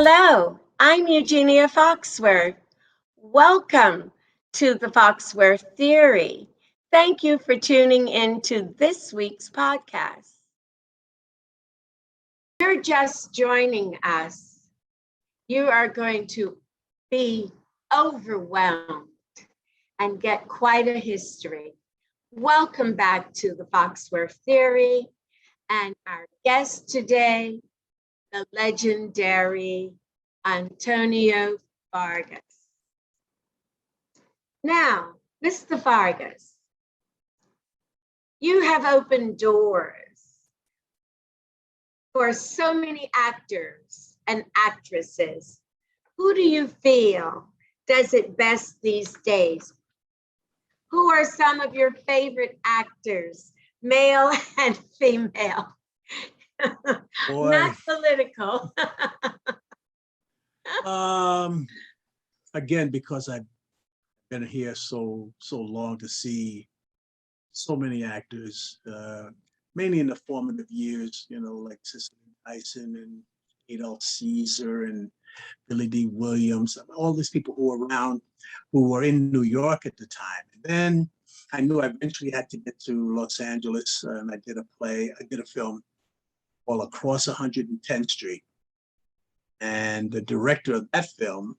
Hello, I'm Eugenia Foxworth. Welcome to the Foxworth Theory. Thank you for tuning in to this week's podcast. You're just joining us. You are going to be overwhelmed and get quite a history. Welcome back to the Foxworth Theory and our guest today, the legendary Antonio Fargas. Now, Mr. Fargas, you have opened doors for so many actors and actresses. Who do you feel does it best these days? Who are some of your favorite actors, male and female? Not political. Again, because I've been here so long to see so many actors, mainly in the formative years, like Cicely Tyson and Adolph Caesar and Billy D. Williams, all these people who were around, who were in New York at the time. And then I knew I eventually had to get to Los Angeles, and I did a film called Across 110th Street. And the director of that film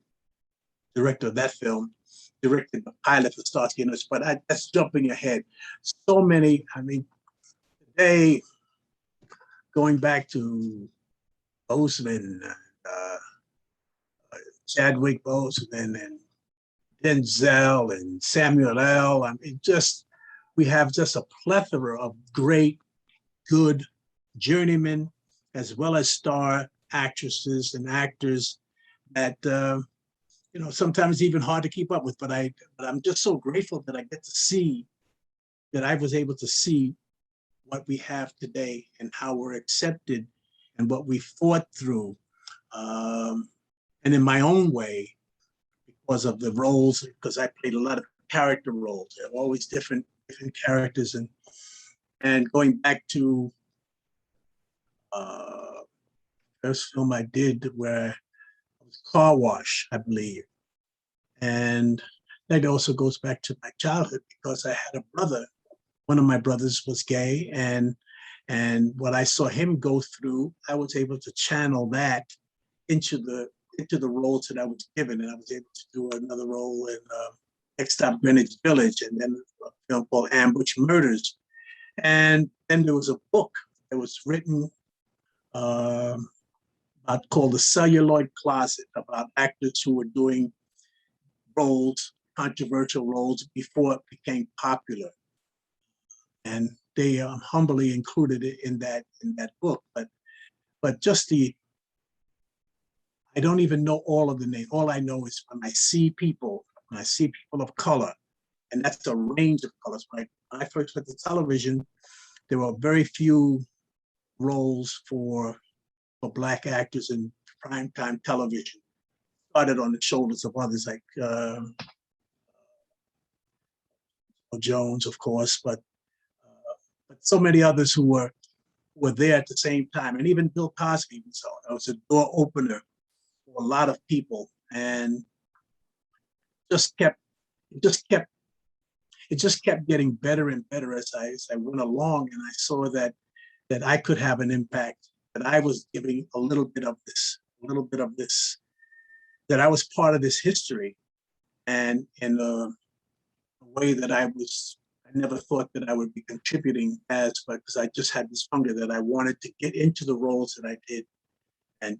directed the pilot for Starsky and Hutch, but that's jumping ahead. So many, today, going back to Boseman, Chadwick Boseman, and Denzel, and Samuel L. We have just a plethora of great, good journeymen, as well as star actresses and actors that sometimes even hard to keep up with. But I'm just so grateful that I was able to see what we have today and how we're accepted and what we fought through. And in my own way, because of the roles, because I played a lot of character roles. There are always different characters, and going back to first film I did where it was Car Wash, I believe. And that also goes back to my childhood because I had a brother. One of my brothers was gay, and what I saw him go through, I was able to channel that into the roles that I was given, and I was able to do another role in Next Stop Greenwich Village, and then a film called Ambush Murders. And then there was a book that was written called The Celluloid Closet, about actors who were doing roles, controversial roles, before it became popular. And they humbly included it in that book. But just I don't even know all of the names. All I know is when I see people of color, and that's a range of colors. When I first went to television, there were very few roles for Black actors in primetime television. Started on the shoulders of others like Jones, of course, but so many others who were there at the same time. And even Bill Cosby was a door opener for a lot of people, and it just kept getting better and better as I went along, and I saw that I could have an impact, that I was giving a little bit of this, that I was part of this history, and in a way that I never thought that I would be contributing because I just had this hunger that I wanted to get into the roles that I did, and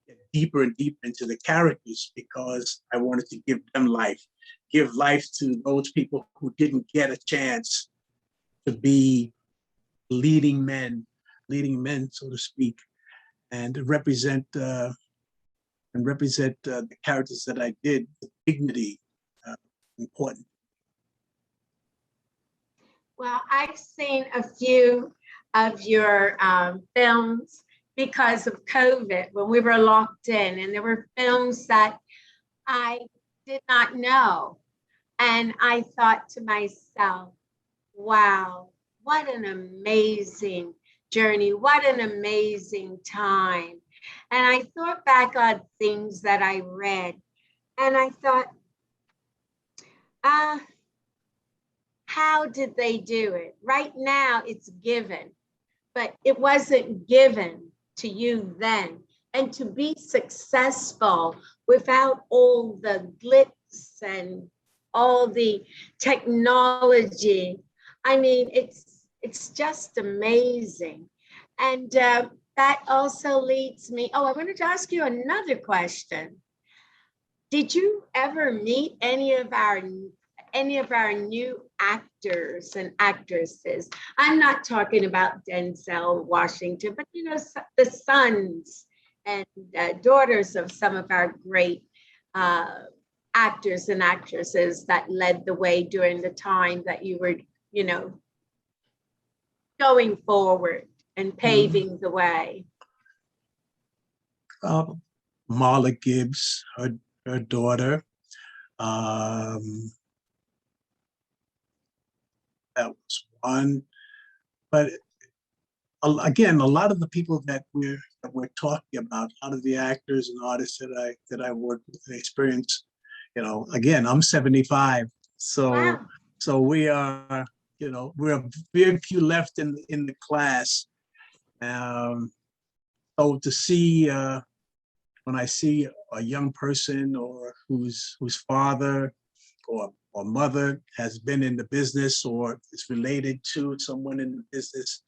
get deeper and deeper into the characters, because I wanted to give them life, give life to those people who didn't get a chance to be leading men, so to speak, and represent the characters that I did with dignity. Important. Well, I've seen a few of your films because of COVID when we were locked in, and there were films that I did not know. And I thought to myself, wow, what an amazing journey. What an amazing time. And I thought back on things that I read, and I thought, uh, how did they do it? Right now, it's given, but it wasn't given to you then. And to be successful without all the glitz and all the technology, I mean, it's just amazing. And that also leads me. Oh, I wanted to ask you another question. Did you ever meet any of our new actors and actresses? I'm not talking about Denzel Washington, but you know, the sons and daughters of some of our great uh, actors and actresses that led the way during the time that you were, you know, going forward and paving the way. Uh, Marla Gibbs, her daughter. Um, that was one. But again, a lot of the people that we're talking about, a lot of the actors and artists that I worked with and experienced, again, I'm 75, so Wow. so we are, we're very few left in the class. Um, so to see when I see a young person or whose father or mother has been in the business or is related to someone in the business,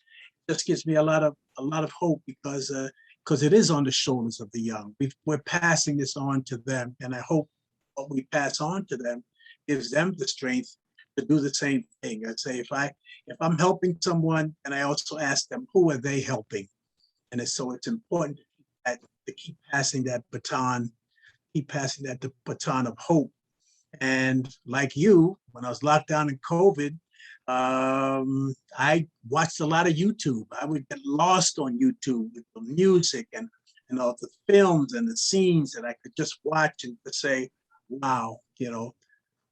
just gives me a lot of hope because it is on the shoulders of the young. We're passing this on to them, and I hope what we pass on to them gives them the strength to do the same thing. I'd say if I'm helping someone, and I also ask them who are they helping, and it's important to keep passing that baton, the baton of hope. And like you, when I was locked down in COVID, I watched a lot of YouTube. I would get lost on YouTube with the music and all the films and the scenes that I could just watch and to say, wow,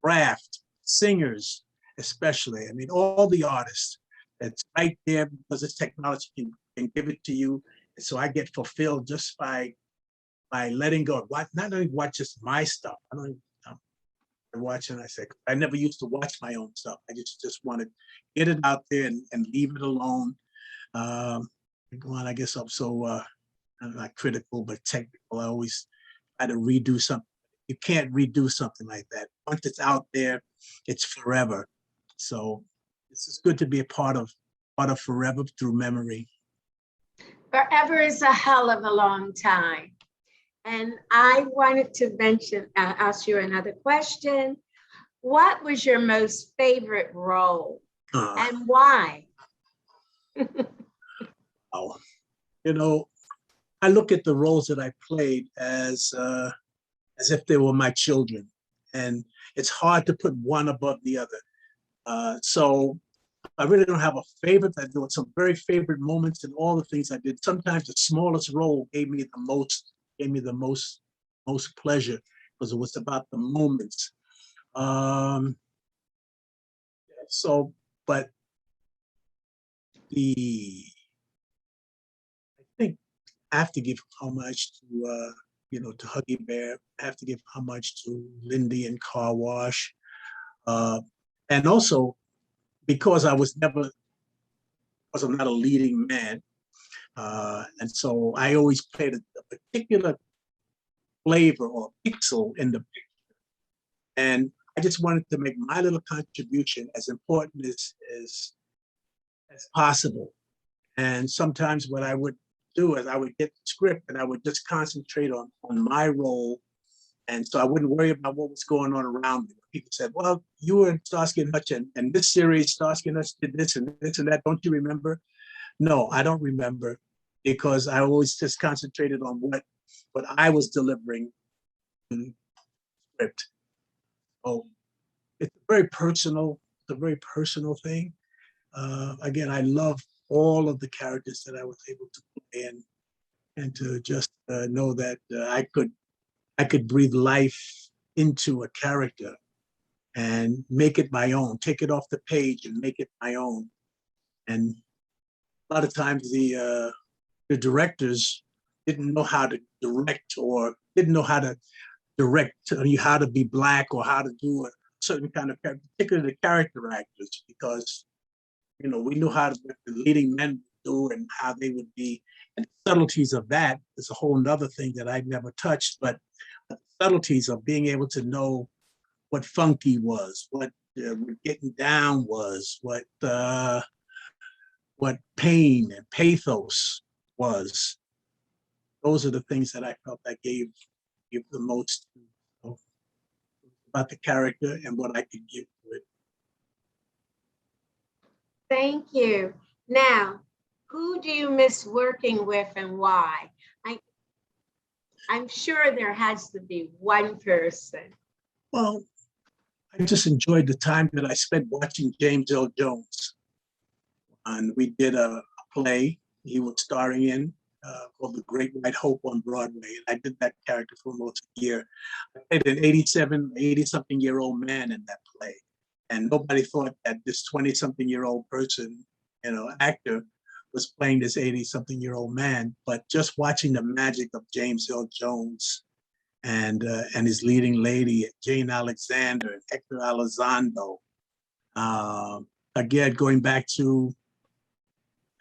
craft, singers, especially. I mean, all the artists. It's right there because this technology can give it to you. And so I get fulfilled just by letting go. Not only watch just my stuff. I don't watch and I say, I never used to watch my own stuff. I just want to get it out there and leave it alone. Um, I guess I'm so I'm not critical, but technical. I always try to redo something. You can't redo something like that. Once it's out there, it's forever. So this is good to be a part of forever through memory. Forever is a hell of a long time. And I wanted to ask you another question. What was your most favorite role Uh, and why? wow. You know, I look at the roles that I played as if they were my children, and it's hard to put one above the other. So I really don't have a favorite. I do some very favorite moments in all the things I did. Sometimes the smallest role gave me the most pleasure because it was about the moments. Um, so, but the I think I have to give homage to Huggy Bear. I have to give homage to Lindy and Car Wash, uh, and also because because I'm not a leading man, and so I always played a particular flavor or pixel in the picture, and I just wanted to make my little contribution as important as possible. And sometimes what I would do is I would get the script and I would just concentrate on my role. And so I wouldn't worry about what was going on around me. People said, well, you were in Starsky and Hutch, and this series, Starsky and Hutch did this and this and that. Don't you remember? No, I don't remember because I always just concentrated on what I was delivering in the script. So it's a very personal thing. Again, I love all of the characters that I was able to play and to just know that I could breathe life into a character and make it my own, take it off the page and make it my own. And a lot of times the directors didn't know how to direct or didn't know how to direct you how to be black or how to do a certain kind of character, particularly the character actors, because we knew how the leading men would do and how they would be. And the subtleties of that is a whole nother thing that I'd never touched, but the subtleties of being able to know what funky was, what getting down was, what pain and pathos was. Those are the things that I felt I gave the most about the character and what I could give to it. Thank you. Now, who do you miss working with and why? I'm sure there has to be one person. Well, I just enjoyed the time that I spent watching James L. Jones. And we did a play he was starring in called The Great White Hope on Broadway. And I did that character for almost a year. I played an 80-something-year-old man in that play. And nobody thought that this 20-something-year-old person, actor, was playing this 80-something-year-old man. But just watching the magic of James L. Jones and his leading lady, Jane Alexander, and Hector Elizondo. Again, going back to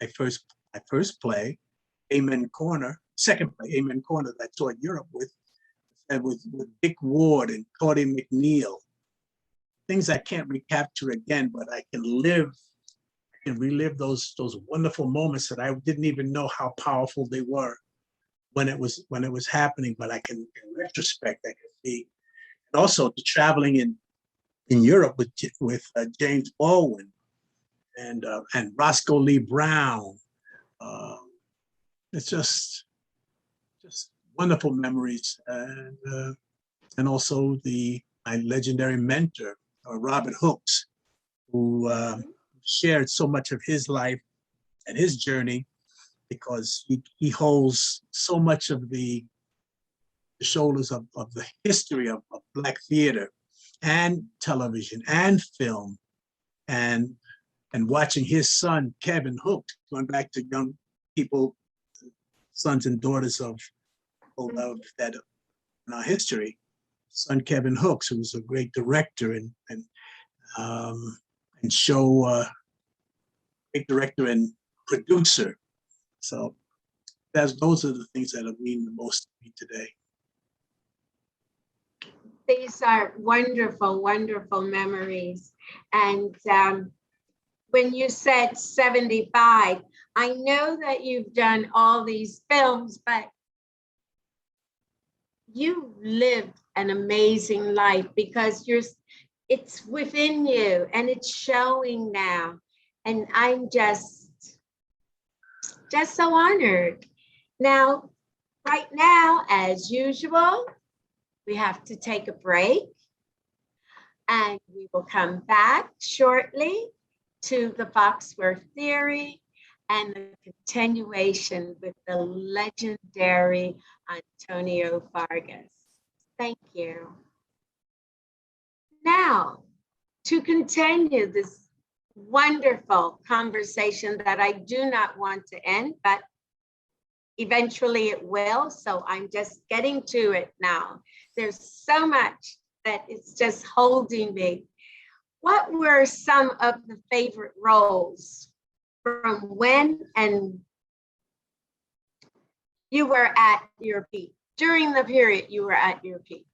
my first play, Amen Corner, second play, Amen Corner, that I toured Europe with Dick Ward and Claudia McNeil. Things I can't recapture again, but I can relive those wonderful moments that I didn't even know how powerful they were when it was happening. But I can, in retrospect, I can see. And also the traveling in Europe with James Baldwin and Roscoe Lee Brown. It's just wonderful memories, and also my legendary mentor, Robert Hooks, who shared so much of his life and his journey, because he holds so much of the shoulders of the history of Black theater and television and film, and watching his son, Kevin Hooks, going back to young people, sons and daughters of that in our history. Son Kevin Hooks, who was a great director and great director and producer. So those are the things that have mean the most to me today. These are wonderful, wonderful memories. And when you said 75, I know that you've done all these films, but you lived an amazing life, because it's within you and it's showing now. And I'm just so honored. Now, right now, as usual, we have to take a break, and we will come back shortly to the Foxworth Theory and the continuation with the legendary Antonio Fargas. Thank you. Now, to continue this wonderful conversation that I do not want to end, but eventually it will. So I'm just getting to it now. There's so much that it's just holding me. What were some of the favorite roles from when and you were at your peak, during the period you were at your peak?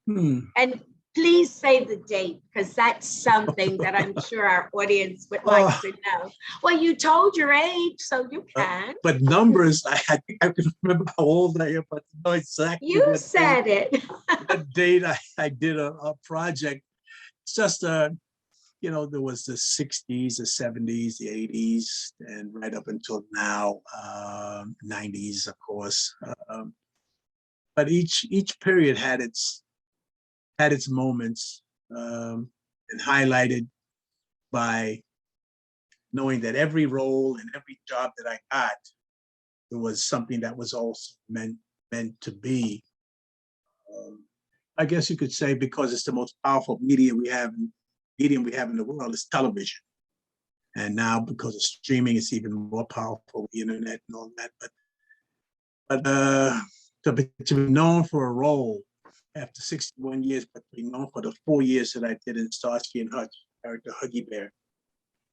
And please say the date, because that's something that I'm sure our audience would like to know. Well, you told your age, so you can. But numbers, I think I can remember how old I am, but to know exactly you said it. What date I did a project. It's just there was the 60s, the 70s, the 80s, and right up until now, 90s, of course. But each period had its moments, and highlighted by knowing that every role and every job that I got, there was something that was also meant to be. I guess you could say, because it's the most powerful medium we have in the world, is television. And now, because of streaming, it's even more powerful, the internet and all that. But But to be known for a role after 61 years, but to be known for the 4 years that I did in Starsky and Hutch, character Huggy Bear,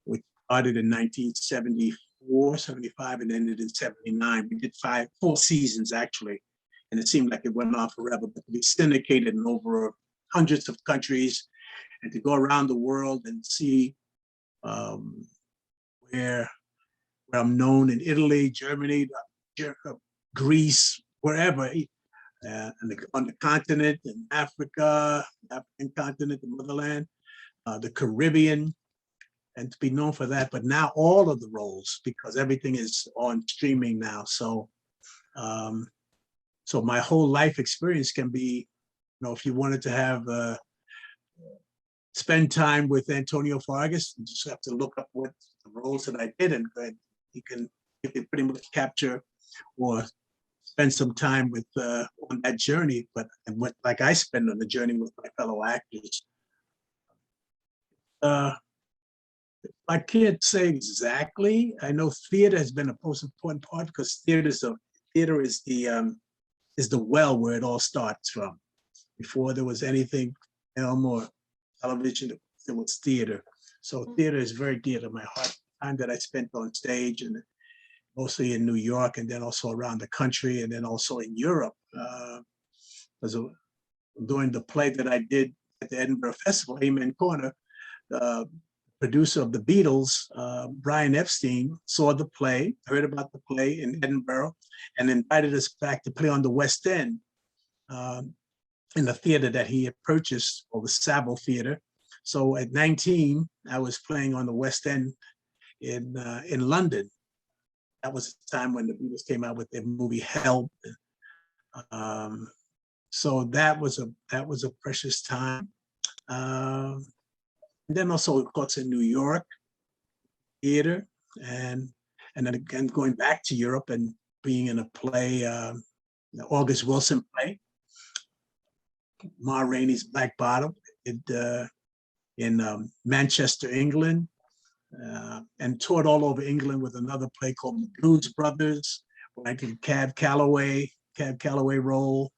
which started in 1974, 75, and ended in 79. We did 5 full seasons, actually. And it seemed like it went on forever, but to be syndicated in over hundreds of countries and to go around the world and see where I'm known in Italy, Germany, Greece, wherever, on the continent, in Africa, African continent, the motherland, the Caribbean, and to be known for that. But now all of the roles, because everything is on streaming now. So, so my whole life experience can be, if you wanted to have spend time with Antonio Fargas, you just have to look up what the roles that I did, and you can pretty much capture or spend some time with on that journey. But like I spend on the journey with my fellow actors. I can't say exactly. I know theater has been a most important part because theater is the well where it all starts from. Before there was anything film or television, there was theater. So theater is very dear to my heart. Time that I spent on stage, and mostly in New York, and then also around the country, and then also in Europe. During the play that I did at the Edinburgh Festival, Amen Corner, the producer of the Beatles, Brian Epstein, saw the play, heard about the play in Edinburgh, and invited us back to play on the West End in the theater that he had purchased, called the Savile Theater. So at 19, I was playing on the West End in London. That was the time when the Beatles came out with their movie Help. So that was a precious time. And then also, of course, in New York, theater, and then again going back to Europe and being in a play, the August Wilson play, Ma Rainey's Black Bottom, in Manchester, England, and toured all over England with another play called The Blues Brothers, where I did Cab Calloway role.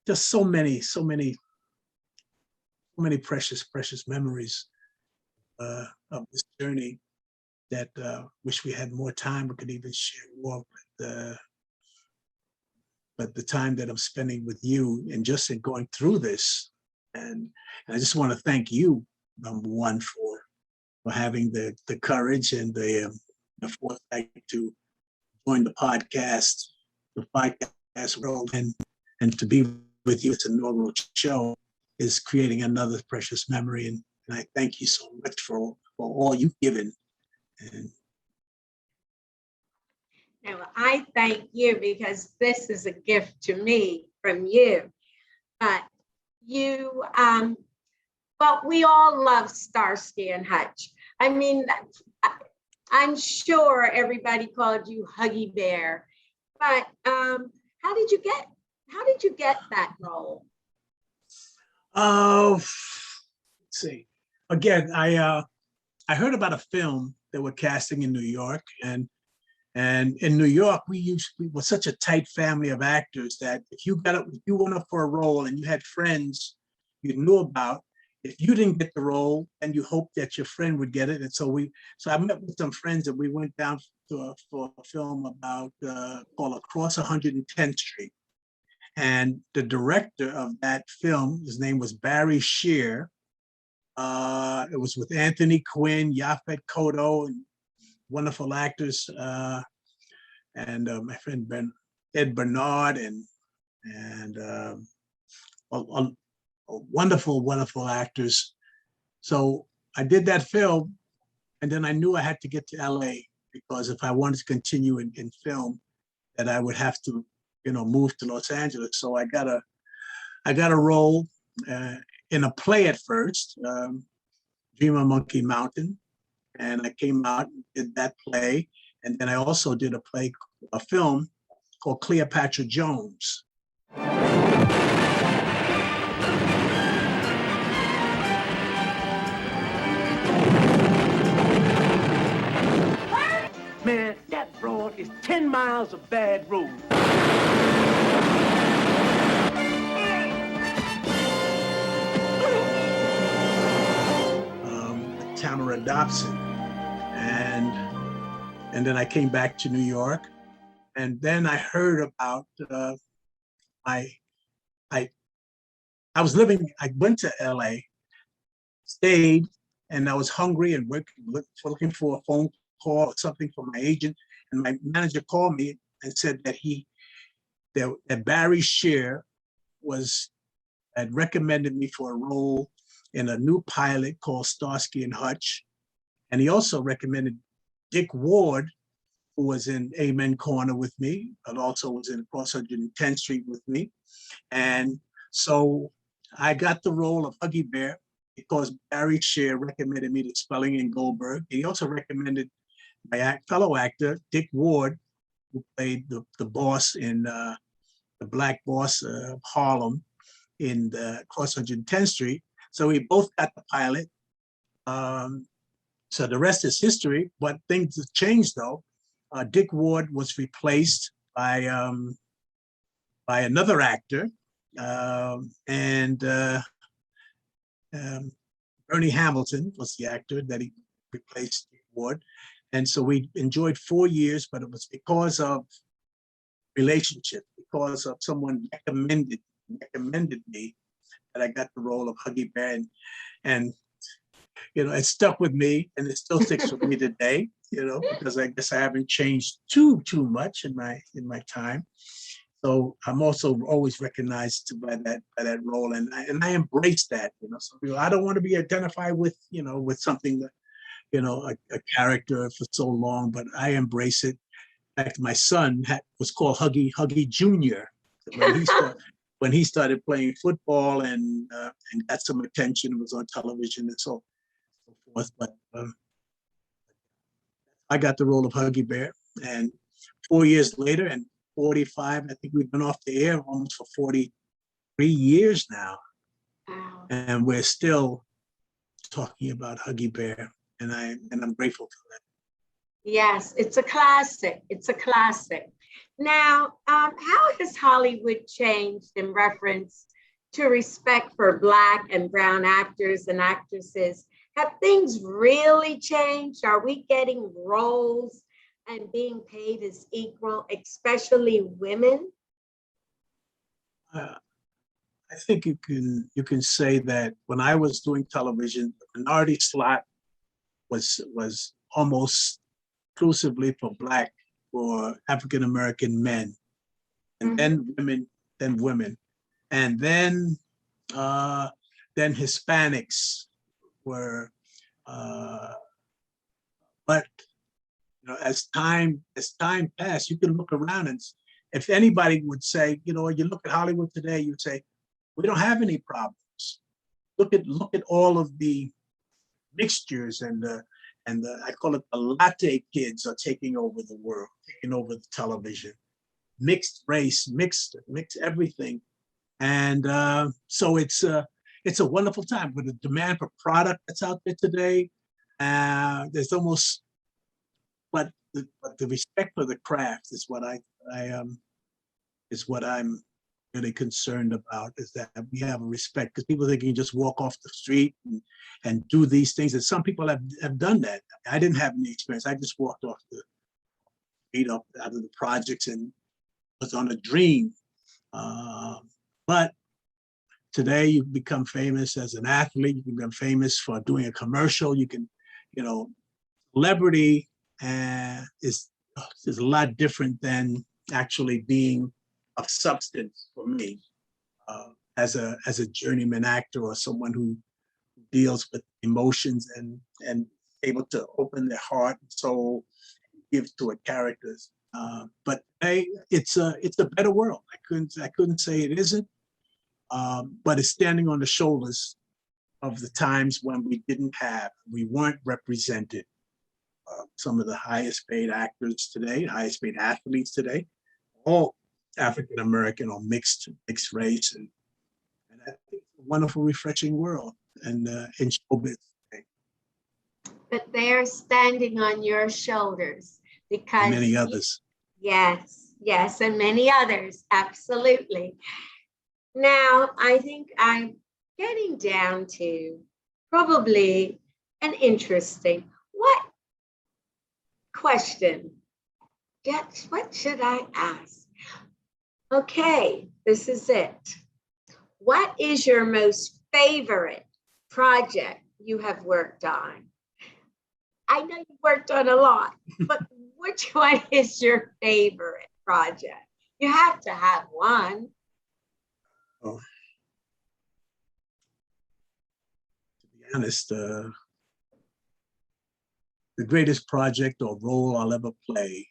Just so many precious memories of this journey that wish we had more time. We could even share more, but the time that I'm spending with you and just in going through this, and I just want to thank you, number one, for having the courage and the foresight to join the podcast world, and to be with you. It's an inaugural show is creating another precious memory, and I thank you so much for all you've given. And now, I thank you because this is a gift to me from you. But but we all love Starsky and Hutch. I mean, I'm sure everybody called you Huggy Bear, but how did you get that role? let's see. Again, I heard about a film that we're casting in New York, and in New York, we were such a tight family of actors that if you went up for a role and you had friends you knew about, if you didn't get the role, and you hoped that your friend would get it. And so I met with some friends, and we went down for a film about called Across 110th Street. And the director of that film, his name was Barry Shear. It was with Anthony Quinn, Yaphet Kotto, and wonderful actors, and my friend Ed Bernard, and wonderful actors. So I did that film, and then I knew I had to get to LA, because if I wanted to continue in film, that I would have to, move to Los Angeles. So I got a role in a play at first, Dream on Monkey Mountain, and I came out and did that play, and then I also did a film called Cleopatra Jones. Man, that broad is 10 miles of bad road. Tamara Dobson, and then I came back to New York, and then I heard about I I I was living. I went to L.A., stayed, and I was hungry and looking for a phone call or something from my agent, and my manager called me and said that Barry Shear had recommended me for a role in a new pilot called Starsky and Hutch. And he also recommended Dick Ward, who was in Amen Corner with me, but also was in Cross 110th Street with me. And so I got the role of Huggy Bear because Barry Shear recommended me to Spelling and Goldberg. He also recommended my fellow actor, Dick Ward, who played the boss in the black boss of Harlem in the Cross 110th Street. So we both got the pilot. So the rest is history, but things have changed though. Dick Ward was replaced by another actor, and Bernie Hamilton was the actor that he replaced Dick Ward. And so we enjoyed 4 years, but it was because of relationship, because of someone recommended me that I got the role of Huggy Bear, and it stuck with me, and it still sticks with me today. Because I guess I haven't changed too much in my time. So I'm also always recognized by that role, and I embrace that. Some people, I don't want to be identified with with something that a character for so long, but I embrace it. In fact, my son was called Huggy Junior when he started playing football and got some attention. It was on television and so forth. But I got the role of Huggy Bear, and 4 years later, and 45, I think we've been off the air almost for 43 years now. Wow. And we're still talking about Huggy Bear, and I'm grateful for that. Yes, it's a classic. It's a classic. Now, how has Hollywood changed in reference to respect for Black and brown actors and actresses? Have things really changed? Are we getting roles and being paid as equal, especially women? I think you can say that when I was doing television, the minority slot was almost exclusively for African American men, and then women, and then Hispanics were. But as time passed, you can look around, and if anybody would say, you look at Hollywood today, you'd say, we don't have any problems. Look at all of the mixtures and the I call it the latte kids are taking over the world, taking over the television, mixed race, mixed everything, and so it's a wonderful time with the demand for product that's out there today. There's almost, but the respect for the craft is what I'm really concerned about, is that we have a respect, because people think you can just walk off the street and do these things. And some people have done that. I didn't have any experience. I just walked off the street out of the projects and was on a dream. But today you become famous as an athlete. You can become famous for doing a commercial. You can, celebrity is a lot different than actually being of substance for me, as a journeyman actor or someone who deals with emotions and able to open their heart and soul, give to a character. But hey, it's a better world. I couldn't say it isn't, but it's standing on the shoulders of the times when we weren't represented. Some of the highest paid actors today, highest paid athletes today, all African American or mixed race, and I think it's a wonderful, refreshing world, and in showbiz. But they're standing on your shoulders because And many others. Yes, yes, and many others. Absolutely. Now, I think I'm getting down to probably an interesting what question? Yes, what should I ask? Okay, this is it. What is your most favorite project you have worked on? I know you worked on a lot, but which one is your favorite project? You have to have one. Oh, to be honest, the greatest project or role I'll ever play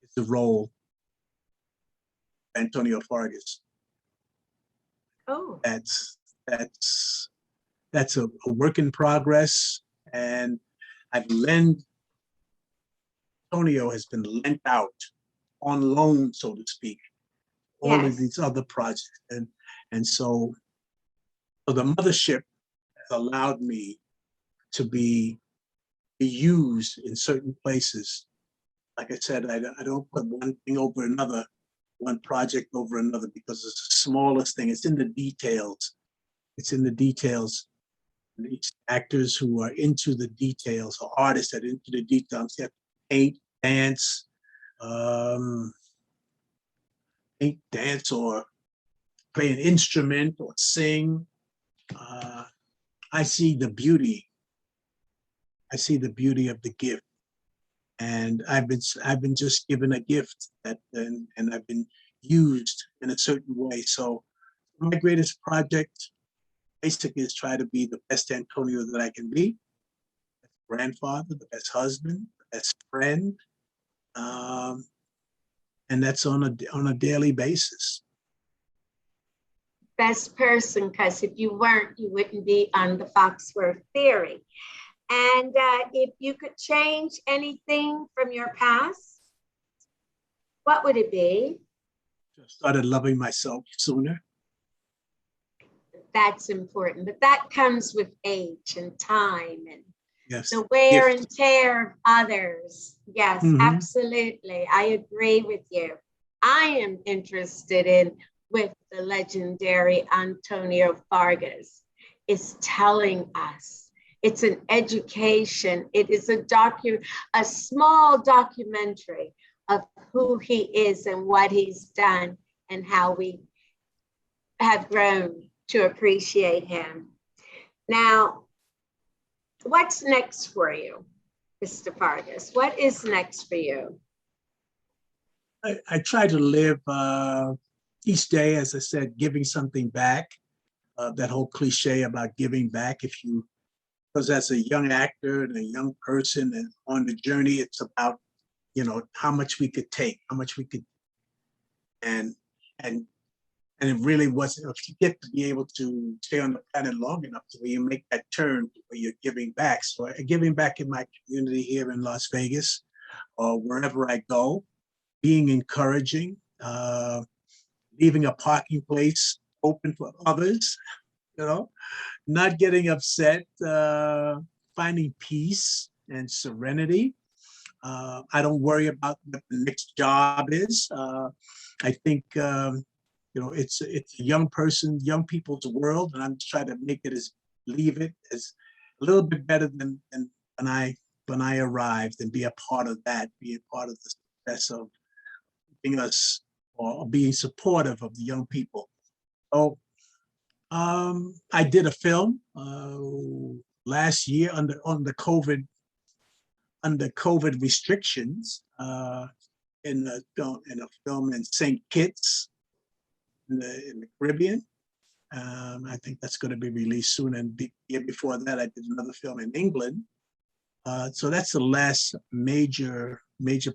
is the role of Antonio Fargas. Oh, That's that's that's a work in progress, and I've lent Antonio has been lent out on loan, so to speak, all of yes. these other projects, and so the mothership has allowed me to be used in certain places. Like I said, I don't put one thing over another, one project over another, because it's the smallest thing. It's in the details. It's in the details. And these actors who are into the details, or artists that are into the details, they have to paint, dance, um, paint, dance, or play an instrument or sing. Uh, I see the beauty. I see the beauty of the gift, and I've been just given a gift that, and I've been used in a certain way. So my greatest project basically is try to be the best Antonio that I can be, the best grandfather, the best husband, the best friend, um, and that's on a daily basis. Best person, because if you weren't, you wouldn't be on the Foxworth theory. And if you could change anything from your past, what would it be? Just started loving myself sooner. That's important, but that comes with age and time and Yes, the wear gift. and tear of others. Yes, Mm-hmm. absolutely. I agree with you. I am interested in with the legendary Antonio Fargas is telling us. It's an education. It is a small documentary of who he is and what he's done and how we have grown to appreciate him. Now, what's next for you, Mr. Fargas? What is next for you? I try to live each day, as I said, giving something back. That whole cliche about giving back. Because as a young actor and a young person and on the journey, it's about, how much we could take, how much we could, and and and it really wasn't. If you get to be able to stay on the planet long enough to where you make that turn where you're giving back. So giving back in my community here in Las Vegas, or wherever I go, being encouraging, leaving a parking place open for others, you know, not getting upset, finding peace and serenity. I don't worry about what the next job is. I think it's a young people's world, and I'm just trying to make it leave it as a little bit better than when I arrived, and be a part of that, be a part of the success of keeping us, or being supportive of the young people. So I did a film last year under COVID restrictions, in a film in St. Kitts in the Caribbean. I think that's going to be released soon. And the year before that, I did another film in England. So that's the last major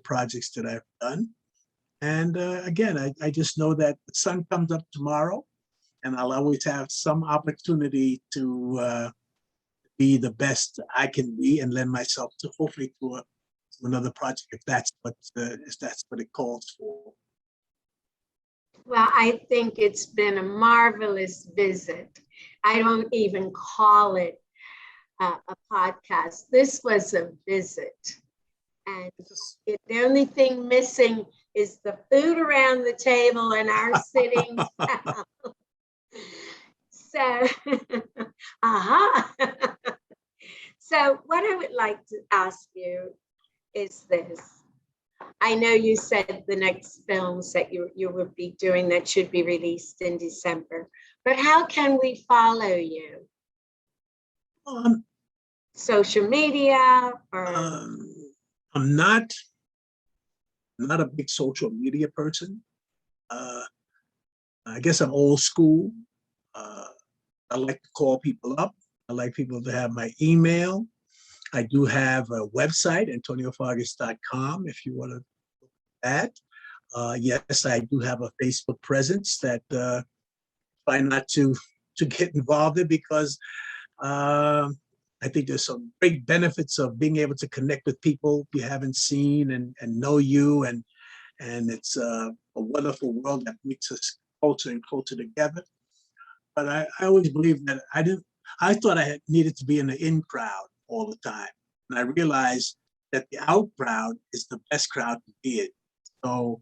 projects that I've done. And again, I just know that the sun comes up tomorrow, and I'll always have some opportunity to be the best I can be, and lend myself to, hopefully, to another project, if that's what it calls for. Well, I think it's been a marvelous visit. I don't even call it a podcast. This was a visit. And the only thing missing is the food around the table and our sitting down. So, So what I would like to ask you is this. I know you said the next films that you will be doing that should be released in December, but how can we follow you? Um, Social media or I'm not a big social media person. Uh, I guess I'm old school. Uh, I like to call people up. I like people to have my email. I do have a website, AntonioFargas.com, if you want to look at that. Yes, I do have a Facebook presence that try not to get involved in because I think there's some great benefits of being able to connect with people you haven't seen and know you, and it's a wonderful world that makes us closer and closer together. But I always believed that I thought I needed to be in the in crowd all the time. And I realized that the out crowd is the best crowd to be in. So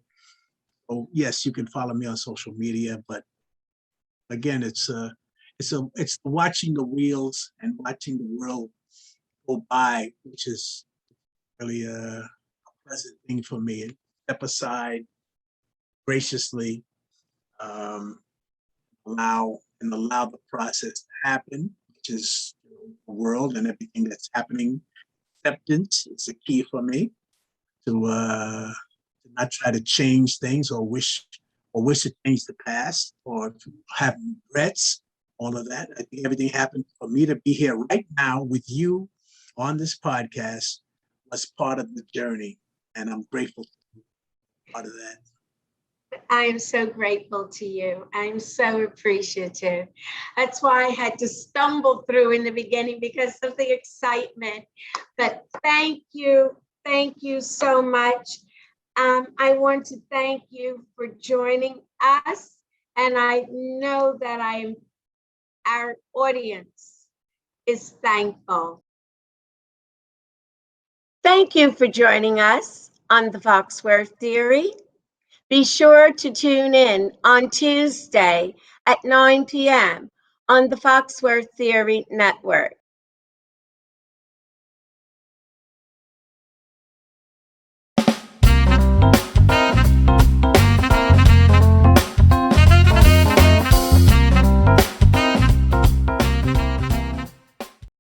yes, you can follow me on social media, but again, it's watching the wheels and watching the world go by, which is really a pleasant thing for me. Step aside graciously, um, allow the process to happen, which is the world and everything that's happening. Acceptance is the key for me to not try to change things or wish to change the past or to have regrets. All of that. I think everything happened for me to be here right now with you on this podcast was part of the journey, and I'm grateful to be part of that. I am so grateful to you. I'm so appreciative. That's why I had to stumble through in the beginning because of the excitement. But thank you. Thank you so much. I want to thank you for joining us. And I know that our audience is thankful. Thank you for joining us on the Foxworth Theory. Be sure to tune in on Tuesday at 9 p.m. on the Foxworth Theory Network.